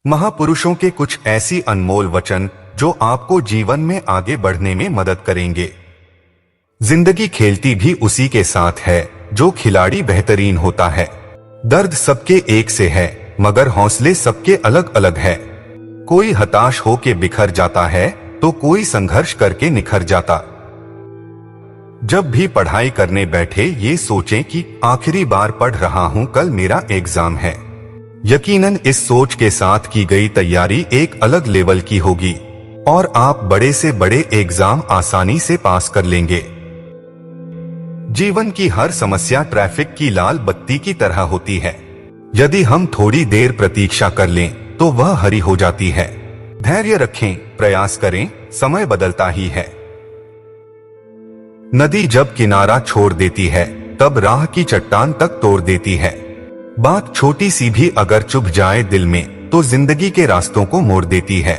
महापुरुषों के कुछ ऐसी अनमोल वचन जो आपको जीवन में आगे बढ़ने में मदद करेंगे। जिंदगी खेलती भी उसी के साथ है जो खिलाड़ी बेहतरीन होता है। दर्द सबके एक से है मगर हौसले सबके अलग अलग है। कोई हताश होके बिखर जाता है तो कोई संघर्ष करके निखर जाता। जब भी पढ़ाई करने बैठे ये सोचें कि आखिरी बार पढ़ रहा हूं, कल मेरा एग्जाम है। यकीनन इस सोच के साथ की गई तैयारी एक अलग लेवल की होगी और आप बड़े से बड़े एग्जाम आसानी से पास कर लेंगे। जीवन की हर समस्या ट्रैफिक की लाल बत्ती की तरह होती है। यदि हम थोड़ी देर प्रतीक्षा कर लें तो वह हरी हो जाती है। धैर्य रखें, प्रयास करें, समय बदलता ही है। नदी जब किनारा छोड़ देती है तब राह की चट्टान तक तोड़ देती है। बात छोटी सी भी अगर चुभ जाए दिल में तो जिंदगी के रास्तों को मोड़ देती है।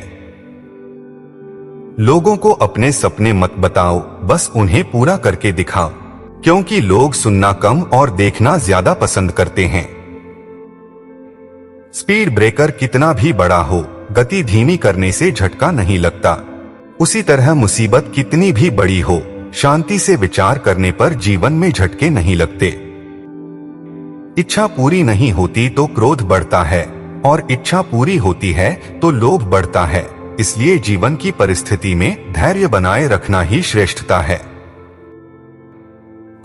लोगों को अपने सपने मत बताओ, बस उन्हें पूरा करके दिखाओ, क्योंकि लोग सुनना कम और देखना ज्यादा पसंद करते हैं। स्पीड ब्रेकर कितना भी बड़ा हो, गति धीमी करने से झटका नहीं लगता। उसी तरह मुसीबत कितनी भी बड़ी हो, शांति से विचार करने पर जीवन में झटके नहीं लगते। इच्छा पूरी नहीं होती तो क्रोध बढ़ता है और इच्छा पूरी होती है तो लोभ बढ़ता है। इसलिए जीवन की परिस्थिति में धैर्य बनाए रखना ही श्रेष्ठता है।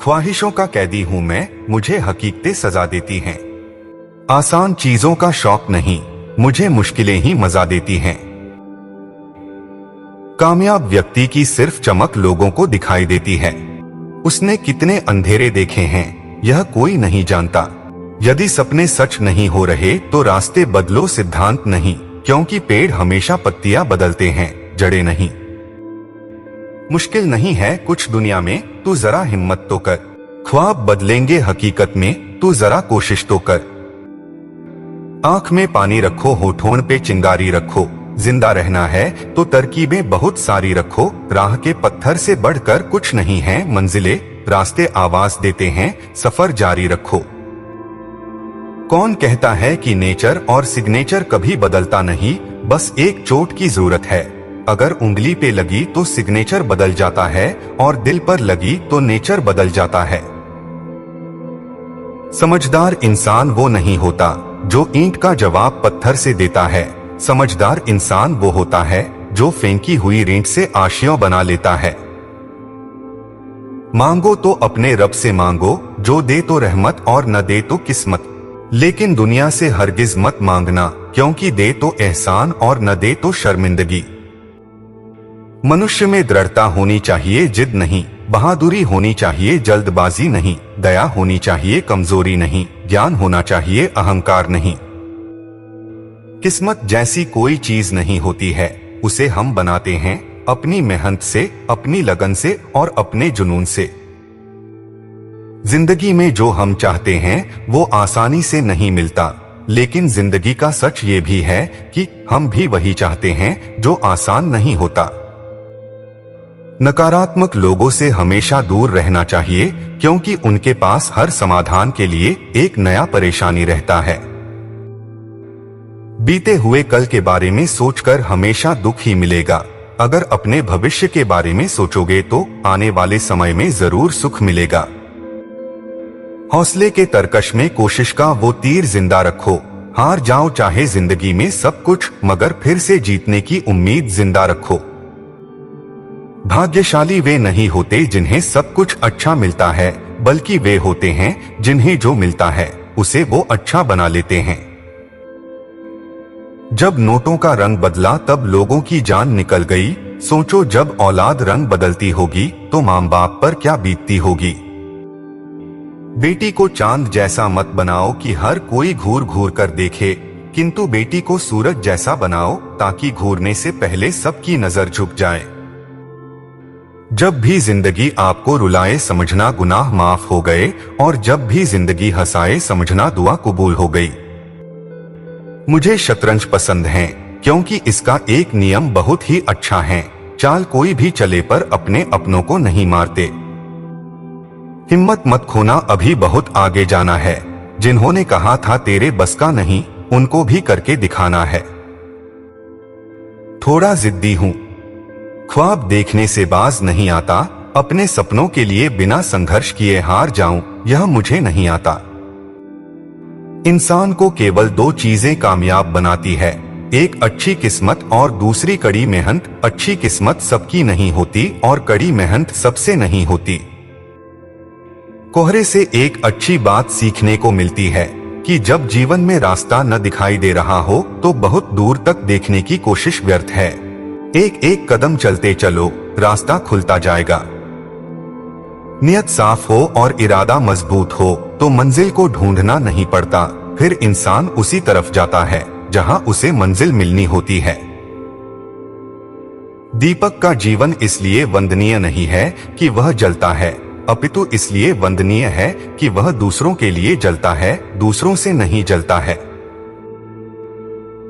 ख्वाहिशों का कैदी हूं मैं, मुझे हकीकतें सजा देती हैं। आसान चीजों का शौक नहीं, मुझे मुश्किलें ही मजा देती हैं। कामयाब व्यक्ति की सिर्फ चमक लोगों को दिखाई देती है। उसने कितने अंधेरे देखे हैं यह कोई नहीं जानता। यदि सपने सच नहीं हो रहे तो रास्ते बदलो, सिद्धांत नहीं, क्योंकि पेड़ हमेशा पत्तियां बदलते हैं, जड़ें नहीं। मुश्किल नहीं है कुछ दुनिया में, तू जरा हिम्मत तो कर। ख्वाब बदलेंगे हकीकत में, तू जरा कोशिश तो कर। आंख में पानी रखो, होठों पे चिंगारी रखो। जिंदा रहना है तो तरकीबें बहुत सारी रखो। राह के पत्थर से बढ़कर कुछ नहीं है, मंजिलें रास्ते आवाज देते हैं, सफर जारी रखो। कौन कहता है कि नेचर और सिग्नेचर कभी बदलता नहीं, बस एक चोट की जरूरत है। अगर उंगली पे लगी तो सिग्नेचर बदल जाता है और दिल पर लगी तो नेचर बदल जाता है। समझदार इंसान वो नहीं होता जो ईंट का जवाब पत्थर से देता है। समझदार इंसान वो होता है जो फेंकी हुई ईंट से आशियां बना लेता है। मांगो तो अपने रब से मांगो, जो दे तो रहमत और न दे तो किस्मत। लेकिन दुनिया से हरगिज मत मांगना, क्योंकि दे तो एहसान और न दे तो शर्मिंदगी। मनुष्य में दृढ़ता होनी चाहिए, जिद नहीं। बहादुरी होनी चाहिए, जल्दबाजी नहीं। दया होनी चाहिए, कमजोरी नहीं। ज्ञान होना चाहिए, अहंकार नहीं। किस्मत जैसी कोई चीज नहीं होती है, उसे हम बनाते हैं अपनी मेहनत से, अपनी लगन से और अपने जुनून से। जिंदगी में जो हम चाहते हैं वो आसानी से नहीं मिलता, लेकिन जिंदगी का सच ये भी है कि हम भी वही चाहते हैं जो आसान नहीं होता। नकारात्मक लोगों से हमेशा दूर रहना चाहिए, क्योंकि उनके पास हर समाधान के लिए एक नया परेशानी रहता है। बीते हुए कल के बारे में सोचकर हमेशा दुख ही मिलेगा। अगर अपने भविष्य के बारे में सोचोगे तो आने वाले समय में जरूर सुख मिलेगा। हौसले के तरकश में कोशिश का वो तीर जिंदा रखो। हार जाओ चाहे जिंदगी में सब कुछ, मगर फिर से जीतने की उम्मीद जिंदा रखो। भाग्यशाली वे नहीं होते जिन्हें सब कुछ अच्छा मिलता है, बल्कि वे होते हैं जिन्हें जो मिलता है उसे वो अच्छा बना लेते हैं। जब नोटों का रंग बदला तब लोगों की जान निकल गई। सोचो जब औलाद रंग बदलती होगी तो माँ बाप पर क्या बीतती होगी। बेटी को चांद जैसा मत बनाओ कि हर कोई घूर घूर कर देखे, किंतु बेटी को सूरज जैसा बनाओ ताकि घूरने से पहले सबकी नजर झुक जाए। जब भी जिंदगी आपको रुलाए समझना गुनाह माफ हो गए, और जब भी जिंदगी हंसाए समझना दुआ कबूल हो गई। मुझे शतरंज पसंद है क्योंकि इसका एक नियम बहुत ही अच्छा है, चाल कोई भी चले पर अपने अपनों को नहीं मारते। हिम्मत मत खोना, अभी बहुत आगे जाना है। जिन्होंने कहा था तेरे बस का नहीं, उनको भी करके दिखाना है। थोड़ा जिद्दी हूँ। ख्वाब देखने से बाज नहीं आता, अपने सपनों के लिए बिना संघर्ष किए हार जाऊं, यह मुझे नहीं आता। इंसान को केवल दो चीजें कामयाब बनाती है, एक अच्छी किस्मत और दूसरी कड़ी मेहनत। अच्छी किस्मत सबकी नहीं होती और कड़ी मेहनत सबसे नहीं होती। कोहरे से एक अच्छी बात सीखने को मिलती है कि जब जीवन में रास्ता न दिखाई दे रहा हो तो बहुत दूर तक देखने की कोशिश व्यर्थ है। एक एक कदम चलते चलो, रास्ता खुलता जाएगा। नियत साफ हो और इरादा मजबूत हो तो मंजिल को ढूंढना नहीं पड़ता, फिर इंसान उसी तरफ जाता है जहां उसे मंजिल मिलनी होती है। दीपक का जीवन इसलिए वंदनीय नहीं है कि वह जलता है, अपितु इसलिए वंदनीय है कि वह दूसरों के लिए जलता है, दूसरों से नहीं जलता है।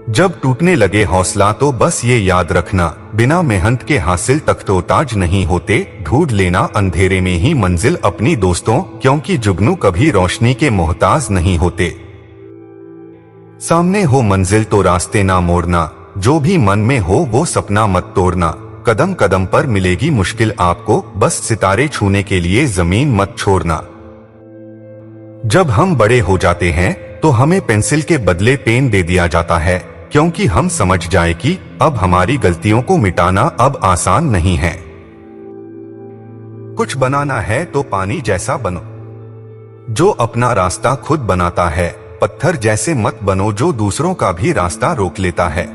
जब टूटने लगे हौसला तो बस ये याद रखना, बिना मेहनत के हासिल तख्तोताज नहीं होते। ढूंढ लेना अंधेरे में ही मंजिल अपनी दोस्तों, क्योंकि जुगनू कभी रोशनी के मोहताज नहीं होते। सामने हो मंजिल तो रास्ते ना मोड़ना, जो भी मन में हो वो सपना मत तोड़ना। कदम कदम पर मिलेगी मुश्किल आपको, बस सितारे छूने के लिए जमीन मत छोड़ना। जब हम बड़े हो जाते हैं तो हमें पेंसिल के बदले पेन दे दिया जाता है, क्योंकि हम समझ जाए कि अब हमारी गलतियों को मिटाना अब आसान नहीं है। कुछ बनाना है तो पानी जैसा बनो, जो अपना रास्ता खुद बनाता है। पत्थर जैसे मत बनो जो दूसरों का भी रास्ता रोक लेता है।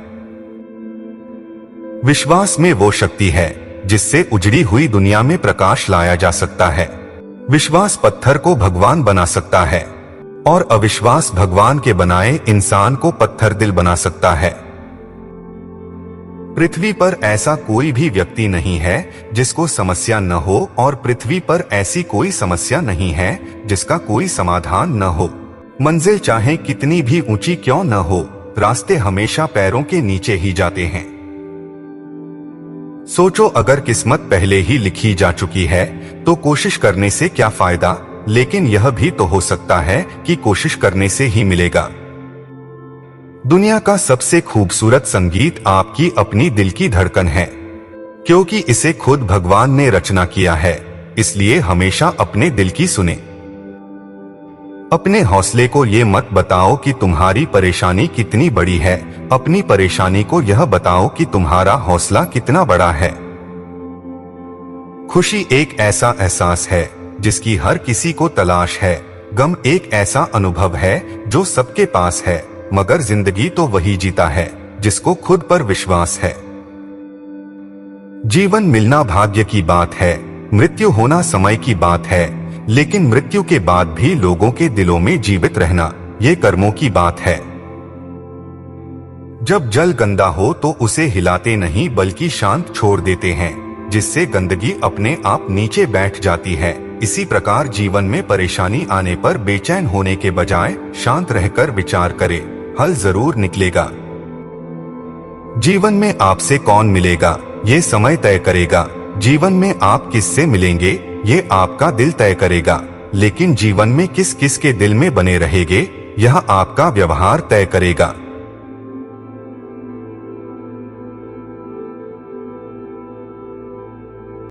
विश्वास में वो शक्ति है जिससे उजड़ी हुई दुनिया में प्रकाश लाया जा सकता है। विश्वास पत्थर को भगवान बना सकता है और अविश्वास भगवान के बनाए इंसान को पत्थर दिल बना सकता है। पृथ्वी पर ऐसा कोई भी व्यक्ति नहीं है जिसको समस्या न हो और पृथ्वी पर ऐसी कोई समस्या नहीं है जिसका कोई समाधान न हो। मंजिल चाहे कितनी भी ऊंची क्यों न हो, रास्ते हमेशा पैरों के नीचे ही जाते हैं। सोचो अगर किस्मत पहले ही लिखी जा चुकी है तो कोशिश करने से क्या फायदा, लेकिन यह भी तो हो सकता है कि कोशिश करने से ही मिलेगा। दुनिया का सबसे खूबसूरत संगीत आपकी अपनी दिल की धड़कन है, क्योंकि इसे खुद भगवान ने रचना किया है। इसलिए हमेशा अपने दिल की सुने। अपने हौसले को ये मत बताओ कि तुम्हारी परेशानी कितनी बड़ी है, अपनी परेशानी को यह बताओ कि तुम्हारा हौसला कितना बड़ा है। खुशी एक ऐसा एहसास है जिसकी हर किसी को तलाश है। गम एक ऐसा अनुभव है जो सबके पास है, मगर जिंदगी तो वही जीता है जिसको खुद पर विश्वास है। जीवन मिलना भाग्य की बात है, मृत्यु होना समय की बात है, लेकिन मृत्यु के बाद भी लोगों के दिलों में जीवित रहना ये कर्मों की बात है। जब जल गंदा हो तो उसे हिलाते नहीं बल्कि शांत छोड़ देते हैं, जिससे गंदगी अपने आप नीचे बैठ जाती है। इसी प्रकार जीवन में परेशानी आने पर बेचैन होने के बजाय शांत रहकर विचार करे, हल जरूर निकलेगा। जीवन में आपसे कौन मिलेगा ये समय तय करेगा, जीवन में आप किससे मिलेंगे ये आपका दिल तय करेगा, लेकिन जीवन में किस किस के दिल में बने रहेंगे यह आपका व्यवहार तय करेगा।